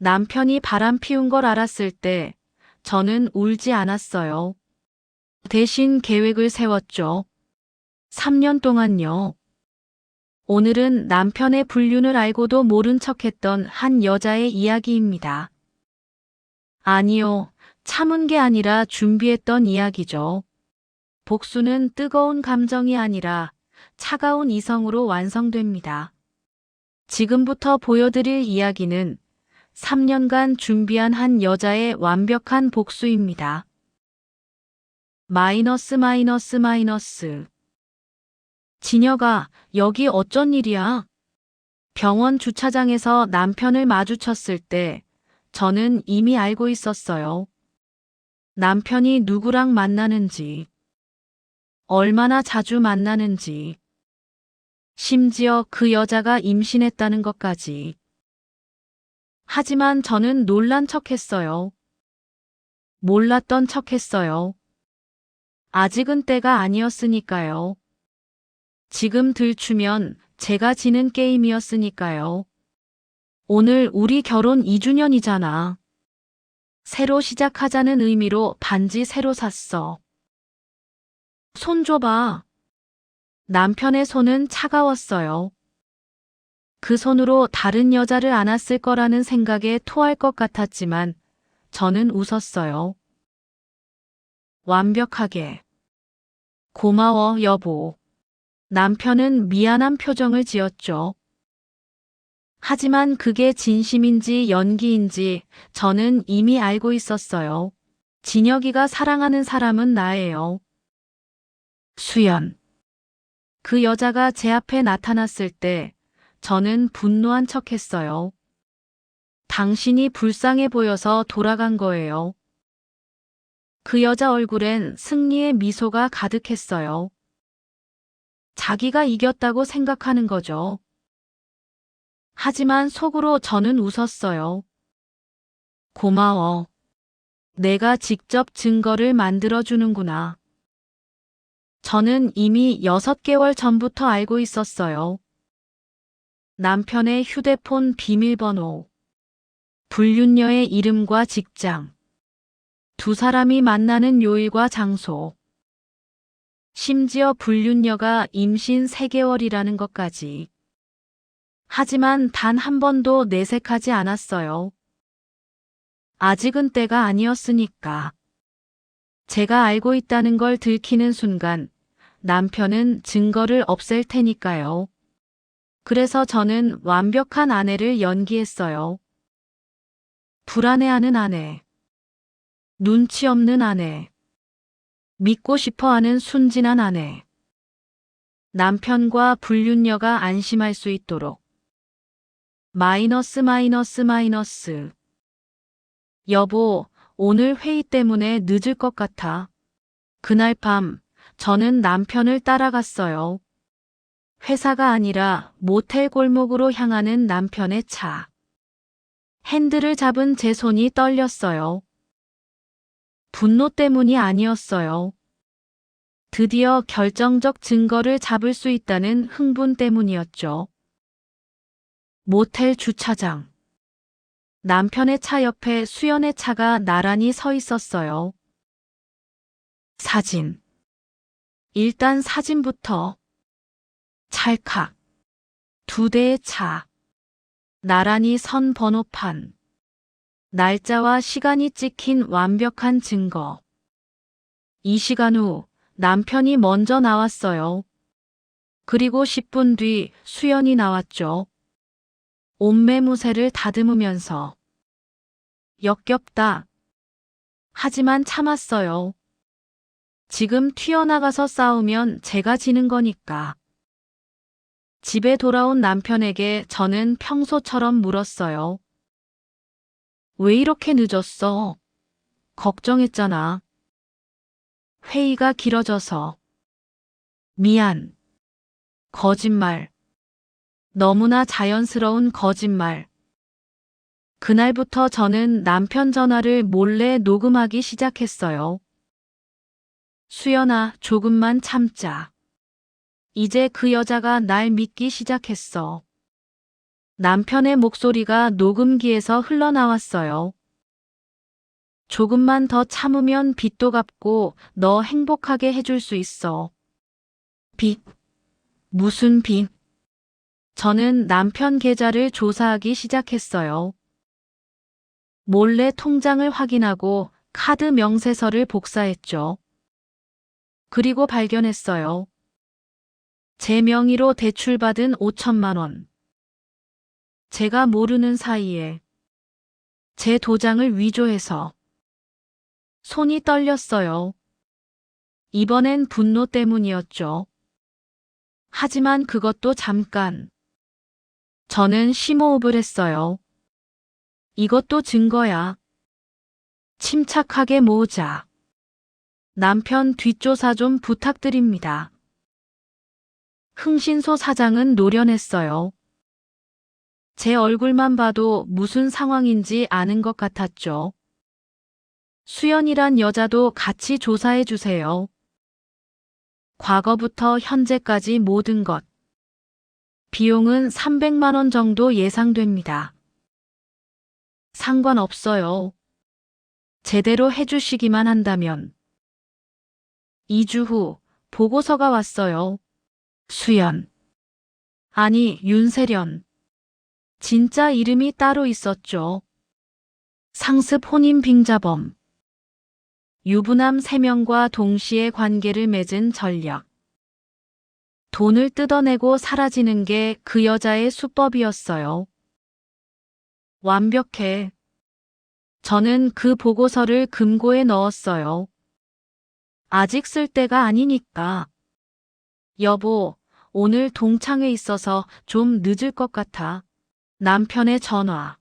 남편이 바람 피운 걸 알았을 때 저는 울지 않았어요. 대신 계획을 세웠죠. 3년 동안요. 오늘은 남편의 불륜을 알고도 모른 척했던 한 여자의 이야기입니다. 아니요, 참은 게 아니라 준비했던 이야기죠. 복수는 뜨거운 감정이 아니라 차가운 이성으로 완성됩니다. 지금부터 보여드릴 이야기는 3년간 준비한 한 여자의 완벽한 복수입니다. 마이너스 마이너스 마이너스. 진혁아, 여기 어쩐 일이야? 병원 주차장에서 남편을 마주쳤을 때 저는 이미 알고 있었어요. 남편이 누구랑 만나는지, 얼마나 자주 만나는지, 심지어 그 여자가 임신했다는 것까지. 하지만 저는 놀란 척했어요. 몰랐던 척했어요. 아직은 때가 아니었으니까요. 지금 들추면 제가 지는 게임이었으니까요. 오늘 우리 결혼 2주년이잖아. 새로 시작하자는 의미로 반지 새로 샀어. 손 줘봐. 남편의 손은 차가웠어요. 그 손으로 다른 여자를 안았을 거라는 생각에 토할 것 같았지만 저는 웃었어요. 완벽하게. 고마워, 여보. 남편은 미안한 표정을 지었죠. 하지만 그게 진심인지 연기인지 저는 이미 알고 있었어요. 진혁이가 사랑하는 사람은 나예요. 수연. 그 여자가 제 앞에 나타났을 때 저는 분노한 척했어요. 당신이 불쌍해 보여서 돌아간 거예요. 그 여자 얼굴엔 승리의 미소가 가득했어요. 자기가 이겼다고 생각하는 거죠. 하지만 속으로 저는 웃었어요. 고마워. 내가 직접 증거를 만들어주는구나. 저는 이미 6개월 전부터 알고 있었어요. 남편의 휴대폰 비밀번호, 불륜녀의 이름과 직장, 두 사람이 만나는 요일과 장소, 심지어 불륜녀가 임신 3개월이라는 것까지. 하지만 단 한 번도 내색하지 않았어요. 아직은 때가 아니었으니까. 제가 알고 있다는 걸 들키는 순간 남편은 증거를 없앨 테니까요. 그래서 저는 완벽한 아내를 연기했어요. 불안해하는 아내, 눈치 없는 아내, 믿고 싶어하는 순진한 아내. 남편과 불륜녀가 안심할 수 있도록. 마이너스 마이너스 마이너스. 여보, 오늘 회의 때문에 늦을 것 같아. 그날 밤 저는 남편을 따라갔어요. 회사가 아니라 모텔 골목으로 향하는 남편의 차. 핸들을 잡은 제 손이 떨렸어요. 분노 때문이 아니었어요. 드디어 결정적 증거를 잡을 수 있다는 흥분 때문이었죠. 모텔 주차장. 남편의 차 옆에 수연의 차가 나란히 서 있었어요. 사진. 일단 사진부터. 찰칵. 2대의 차. 나란히 선 번호판. 날짜와 시간이 찍힌 완벽한 증거. 이 시간 후 남편이 먼저 나왔어요. 그리고 10분 뒤 수연이 나왔죠. 옷매무새를 다듬으면서. 역겹다. 하지만 참았어요. 지금 튀어나가서 싸우면 제가 지는 거니까. 집에 돌아온 남편에게 저는 평소처럼 물었어요. 왜 이렇게 늦었어? 걱정했잖아. 회의가 길어져서. 미안. 거짓말. 너무나 자연스러운 거짓말. 그날부터 저는 남편 전화를 몰래 녹음하기 시작했어요. 수연아, 조금만 참자. 이제 그 여자가 날 믿기 시작했어. 남편의 목소리가 녹음기에서 흘러나왔어요. 조금만 더 참으면 빚도 갚고 너 행복하게 해줄 수 있어. 빚? 무슨 빚? 저는 남편 계좌를 조사하기 시작했어요. 몰래 통장을 확인하고 카드 명세서를 복사했죠. 그리고 발견했어요. 제 명의로 대출받은 5천만 원. 제가 모르는 사이에 제 도장을 위조해서 손이 떨렸어요. 이번엔 분노 때문이었죠. 하지만 그것도 잠깐. 저는 심호흡을 했어요. 이것도 증거야. 침착하게 모으자. 남편 뒷조사 좀 부탁드립니다. 흥신소 사장은 노련했어요. 제 얼굴만 봐도 무슨 상황인지 아는 것 같았죠. 수연이란 여자도 같이 조사해 주세요. 과거부터 현재까지 모든 것. 비용은 300만 원 정도 예상됩니다. 상관없어요. 제대로 해주시기만 한다면. 2주 후 보고서가 왔어요. 수연. 아니, 윤세련. 진짜 이름이 따로 있었죠. 상습 혼인 빙자범. 유부남 3명과 동시에 관계를 맺은 전략. 돈을 뜯어내고 사라지는 게 그 여자의 수법이었어요. 완벽해. 저는 그 보고서를 금고에 넣었어요. 아직 쓸 때가 아니니까. 여보, 오늘 동창회 있어서 좀 늦을 것 같아. 남편의 전화.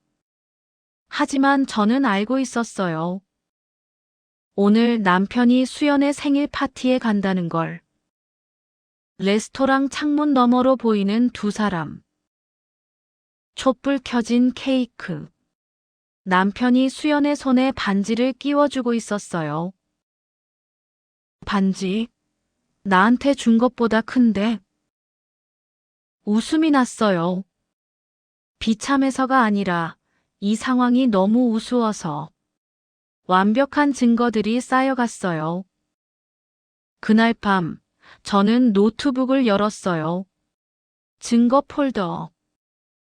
하지만 저는 알고 있었어요. 오늘 남편이 수연의 생일 파티에 간다는 걸. 레스토랑 창문 너머로 보이는 두 사람. 촛불 켜진 케이크. 남편이 수연의 손에 반지를 끼워주고 있었어요. 반지? 나한테 준 것보다 큰데. 웃음이 났어요. 비참해서가 아니라 이 상황이 너무 우스워서. 완벽한 증거들이 쌓여갔어요. 그날 밤, 저는 노트북을 열었어요. 증거 폴더.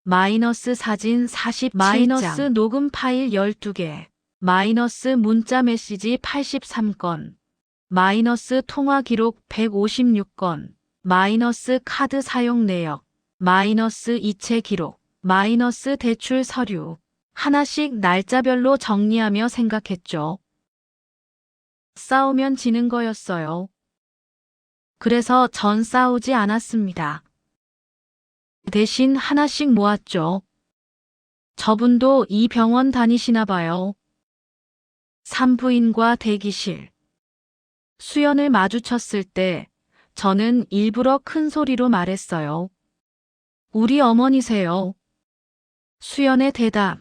마이너스 사진 47장. 마이너스 녹음 파일 12개. 마이너스 문자 메시지 83건. 마이너스 통화 기록 156건. 마이너스 카드 사용 내역. 마이너스 이체 기록. 마이너스 대출 서류. 하나씩 날짜별로 정리하며 생각했죠. 싸우면 지는 거였어요. 그래서 전 싸우지 않았습니다. 대신 하나씩 모았죠. 저분도 이 병원 다니시나 봐요. 산부인과 대기실. 수연을 마주쳤을 때 저는 일부러 큰 소리로 말했어요. 우리 어머니세요. 수연의 대답.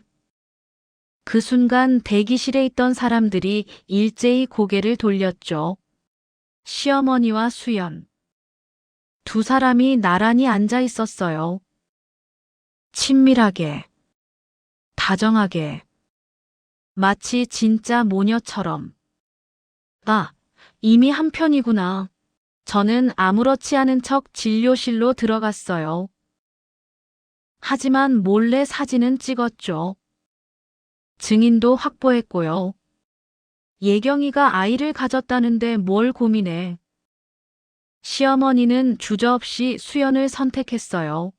그 순간 대기실에 있던 사람들이 일제히 고개를 돌렸죠. 시어머니와 수연. 두 사람이 나란히 앉아 있었어요. 친밀하게, 다정하게, 마치 진짜 모녀처럼. 아, 이미 한편이구나. 저는 아무렇지 않은 척 진료실로 들어갔어요. 하지만 몰래 사진은 찍었죠. 증인도 확보했고요. 예경이가 아이를 가졌다는데 뭘 고민해. 시어머니는 주저없이 수연을 선택했어요.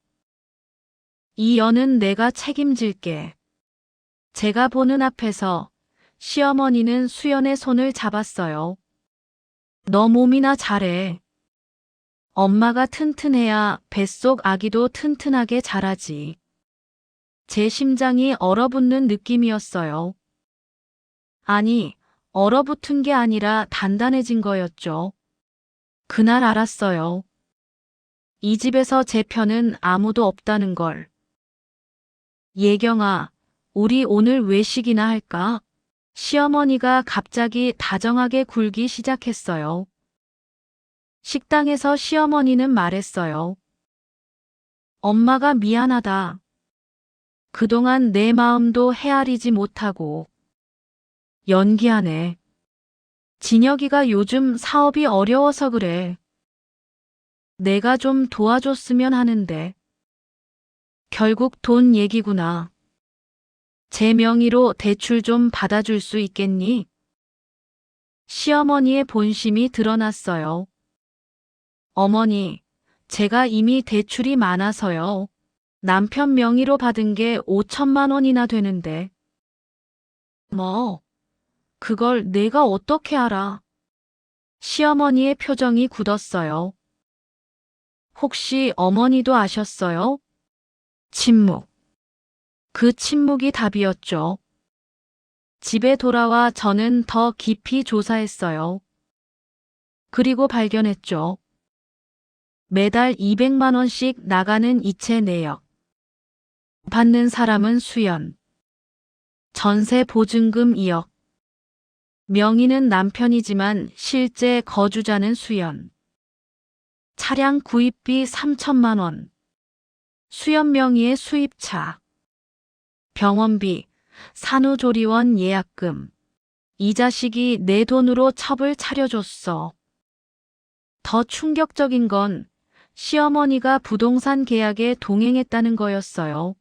이 연은 내가 책임질게. 제가 보는 앞에서 시어머니는 수연의 손을 잡았어요. 너 몸이나 잘해. 엄마가 튼튼해야 뱃속 아기도 튼튼하게 자라지. 제 심장이 얼어붙는 느낌이었어요. 아니, 얼어붙은 게 아니라 단단해진 거였죠. 그날 알았어요. 이 집에서 제 편은 아무도 없다는 걸. 예경아, 우리 오늘 외식이나 할까? 시어머니가 갑자기 다정하게 굴기 시작했어요. 식당에서 시어머니는 말했어요. 엄마가 미안하다. 그동안 내 마음도 헤아리지 못하고 연기하네. 진혁이가 요즘 사업이 어려워서 그래. 내가 좀 도와줬으면 하는데. 결국 돈 얘기구나. 제 명의로 대출 좀 받아줄 수 있겠니? 시어머니의 본심이 드러났어요. 어머니, 제가 이미 대출이 많아서요. 남편 명의로 받은 게 5천만 원이나 되는데. 뭐, 그걸 내가 어떻게 알아? 시어머니의 표정이 굳었어요. 혹시 어머니도 아셨어요? 침묵. 그 침묵이 답이었죠. 집에 돌아와 저는 더 깊이 조사했어요. 그리고 발견했죠. 매달 200만 원씩 나가는 이체 내역. 받는 사람은 수연. 전세 보증금 2억. 명의는 남편이지만 실제 거주자는 수연. 차량 구입비 3천만 원. 수연 명의의 수입차. 병원비, 산후조리원 예약금. 이 자식이 내 돈으로 첩을 차려줬어. 더 충격적인 건 시어머니가 부동산 계약에 동행했다는 거였어요.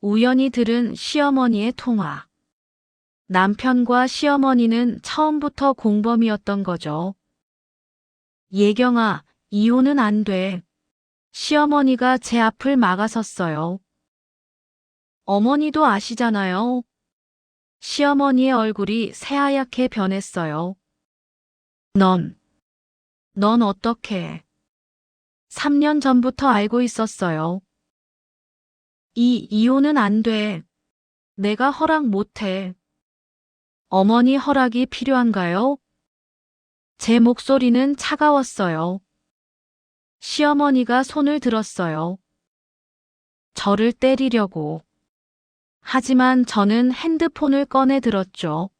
우연히 들은 시어머니의 통화. 남편과 시어머니는 처음부터 공범이었던 거죠. 예경아, 이혼은 안 돼. 시어머니가 제 앞을 막아섰어요. 어머니도 아시잖아요. 시어머니의 얼굴이 새하얗게 변했어요. 넌 어떻게? 3년 전부터 알고 있었어요. 이 이혼은 안 돼. 내가 허락 못 해. 어머니 허락이 필요한가요? 제 목소리는 차가웠어요. 시어머니가 손을 들었어요. 저를 때리려고. 하지만 저는 핸드폰을 꺼내 들었죠.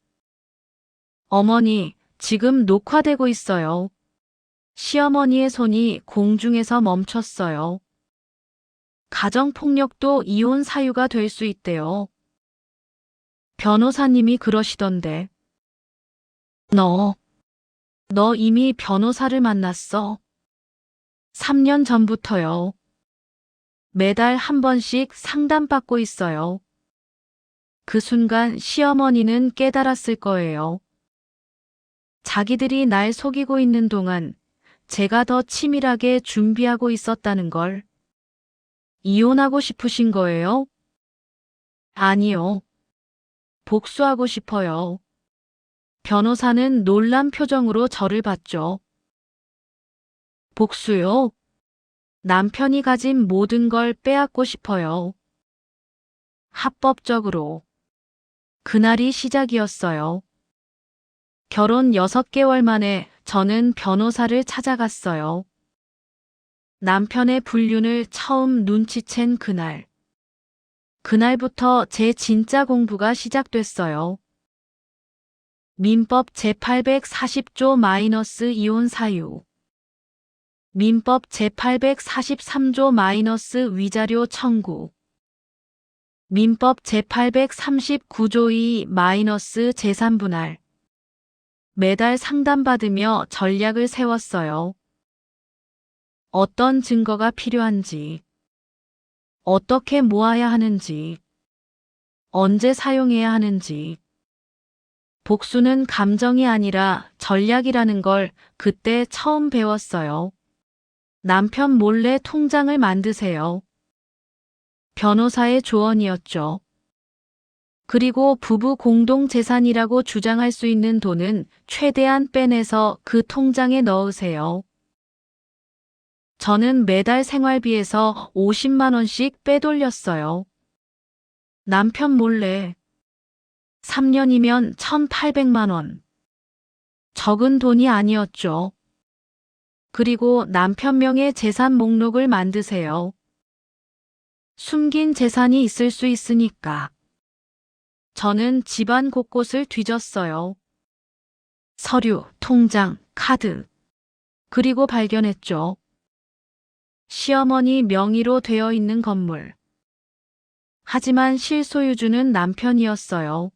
어머니, 지금 녹화되고 있어요. 시어머니의 손이 공중에서 멈췄어요. 가정폭력도 이혼 사유가 될 수 있대요. 변호사님이 그러시던데. 너 이미 변호사를 만났어. 3년 전부터요. 매달 한 번씩 상담받고 있어요. 그 순간 시어머니는 깨달았을 거예요. 자기들이 날 속이고 있는 동안 제가 더 치밀하게 준비하고 있었다는 걸. 이혼하고 싶으신 거예요? 아니요. 복수하고 싶어요. 변호사는 놀란 표정으로 저를 봤죠. 복수요? 남편이 가진 모든 걸 빼앗고 싶어요. 합법적으로. 그날이 시작이었어요. 결혼 6개월 만에 저는 변호사를 찾아갔어요. 남편의 불륜을 처음 눈치챈 그날. 그날부터 제 진짜 공부가 시작됐어요. 민법 제840조 마이너스 이혼 사유. 민법 제843조 마이너스 위자료 청구. 민법 제839조 2 마이너스 재산 분할. 매달 상담받으며 전략을 세웠어요. 어떤 증거가 필요한지, 어떻게 모아야 하는지, 언제 사용해야 하는지. 복수는 감정이 아니라 전략이라는 걸 그때 처음 배웠어요. 남편 몰래 통장을 만드세요. 변호사의 조언이었죠. 그리고 부부 공동 재산이라고 주장할 수 있는 돈은 최대한 빼내서 그 통장에 넣으세요. 저는 매달 생활비에서 50만 원씩 빼돌렸어요. 남편 몰래. 3년이면 1,800만 원. 적은 돈이 아니었죠. 그리고 남편 명의 재산 목록을 만드세요. 숨긴 재산이 있을 수 있으니까. 저는 집안 곳곳을 뒤졌어요. 서류, 통장, 카드. 그리고 발견했죠. 시어머니 명의로 되어 있는 건물. 하지만 실소유주는 남편이었어요.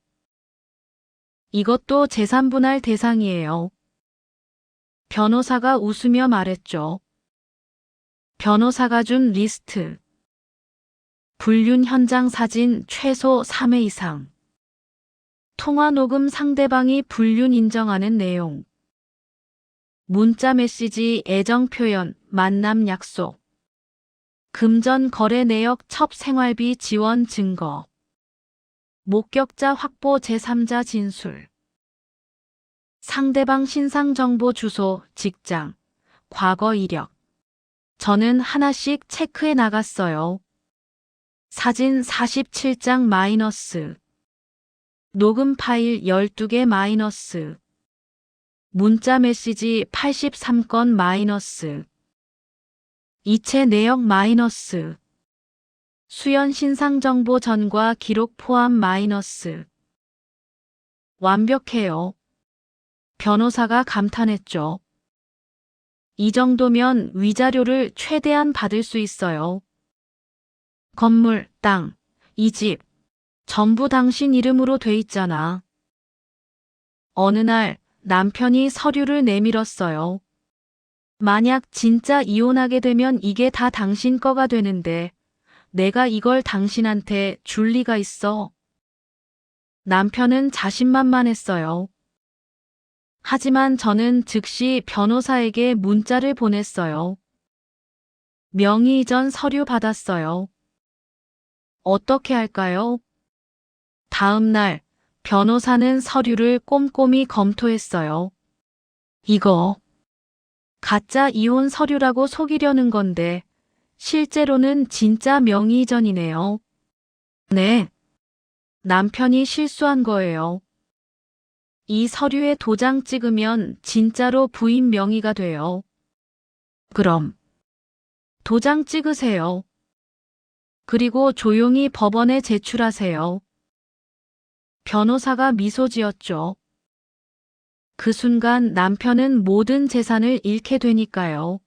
이것도 재산분할 대상이에요. 변호사가 웃으며 말했죠. 변호사가 준 리스트. 불륜 현장 사진 최소 3회 이상. 통화 녹음 상대방이 불륜 인정하는 내용. 문자 메시지 애정 표현, 만남 약속. 금전 거래 내역 첩 생활비 지원 증거. 목격자 확보 제3자 진술. 상대방 신상 정보 주소, 직장, 과거 이력. 저는 하나씩 체크해 나갔어요. 사진 47장 마이너스. 녹음 파일 12개 마이너스. 문자 메시지 83건 마이너스. 이체 내역 마이너스. 수연 신상 정보 전과 기록 포함 마이너스. 완벽해요. 변호사가 감탄했죠. 이 정도면 위자료를 최대한 받을 수 있어요. 건물, 땅, 이 집, 전부 당신 이름으로 돼 있잖아. 어느 날 남편이 서류를 내밀었어요. 만약 진짜 이혼하게 되면 이게 다 당신 거가 되는데 내가 이걸 당신한테 줄 리가 있어. 남편은 자신만만했어요. 하지만 저는 즉시 변호사에게 문자를 보냈어요. 명의 이전 서류 받았어요. 어떻게 할까요? 다음 날 변호사는 서류를 꼼꼼히 검토했어요. 이거 가짜 이혼 서류라고 속이려는 건데 실제로는 진짜 명의 이전이네요. 네. 남편이 실수한 거예요. 이 서류에 도장 찍으면 진짜로 부인 명의가 돼요. 그럼 도장 찍으세요. 그리고 조용히 법원에 제출하세요. 변호사가 미소 지었죠. 그 순간 남편은 모든 재산을 잃게 되니까요.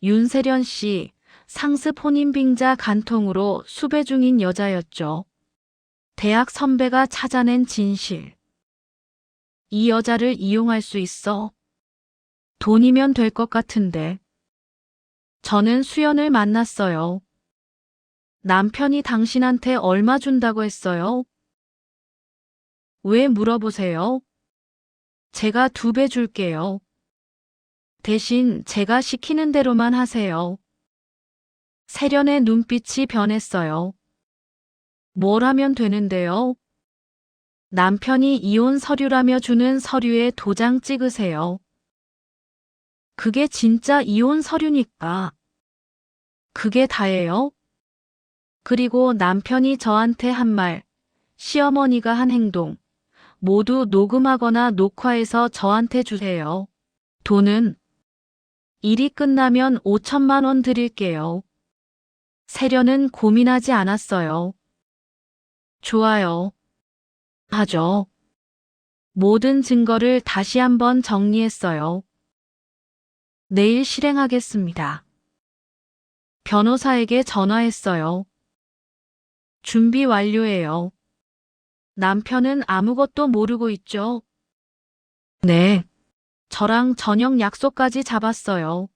윤세련 씨, 상습 혼인빙자 간통으로 수배 중인 여자였죠. 대학 선배가 찾아낸 진실. 이 여자를 이용할 수 있어. 돈이면 될 것 같은데. 저는 수연을 만났어요. 남편이 당신한테 얼마 준다고 했어요? 왜 물어보세요? 제가 2배 줄게요. 대신 제가 시키는 대로만 하세요. 세련의 눈빛이 변했어요. 뭘 하면 되는데요? 남편이 이혼 서류라며 주는 서류에 도장 찍으세요. 그게 진짜 이혼 서류니까. 그게 다예요? 그리고 남편이 저한테 한 말, 시어머니가 한 행동, 모두 녹음하거나 녹화해서 저한테 주세요. 돈은 일이 끝나면 5천만 원 드릴게요. 세련은 고민하지 않았어요. 좋아요. 하죠. 모든 증거를 다시 한번 정리했어요. 내일 실행하겠습니다. 변호사에게 전화했어요. 준비 완료해요. 남편은 아무것도 모르고 있죠? 네. 저랑 저녁 약속까지 잡았어요.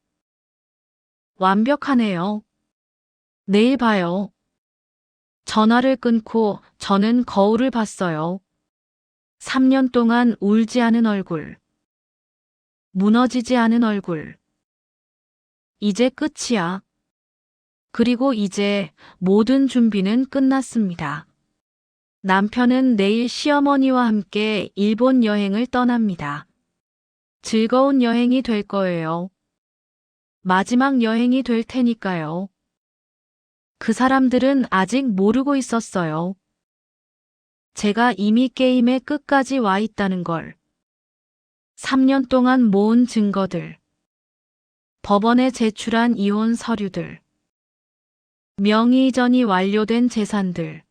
완벽하네요. 내일 봐요. 전화를 끊고 저는 거울을 봤어요. 3년 동안 울지 않은 얼굴. 무너지지 않은 얼굴. 이제 끝이야. 그리고 이제 모든 준비는 끝났습니다. 남편은 내일 시어머니와 함께 일본 여행을 떠납니다. 즐거운 여행이 될 거예요. 마지막 여행이 될 테니까요. 그 사람들은 아직 모르고 있었어요. 제가 이미 게임의 끝까지 와 있다는 걸. 3년 동안 모은 증거들. 법원에 제출한 이혼 서류들. 명의 이전이 완료된 재산들.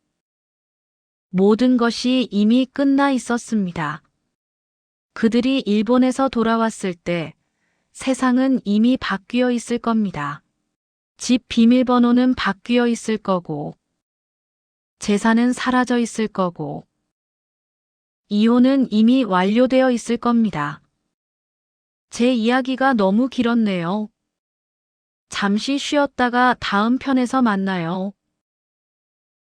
모든 것이 이미 끝나 있었습니다. 그들이 일본에서 돌아왔을 때 세상은 이미 바뀌어 있을 겁니다. 집 비밀번호는 바뀌어 있을 거고 재산은 사라져 있을 거고, 이혼은 이미 완료되어 있을 겁니다. 제 이야기가 너무 길었네요. 잠시 쉬었다가 다음 편에서 만나요.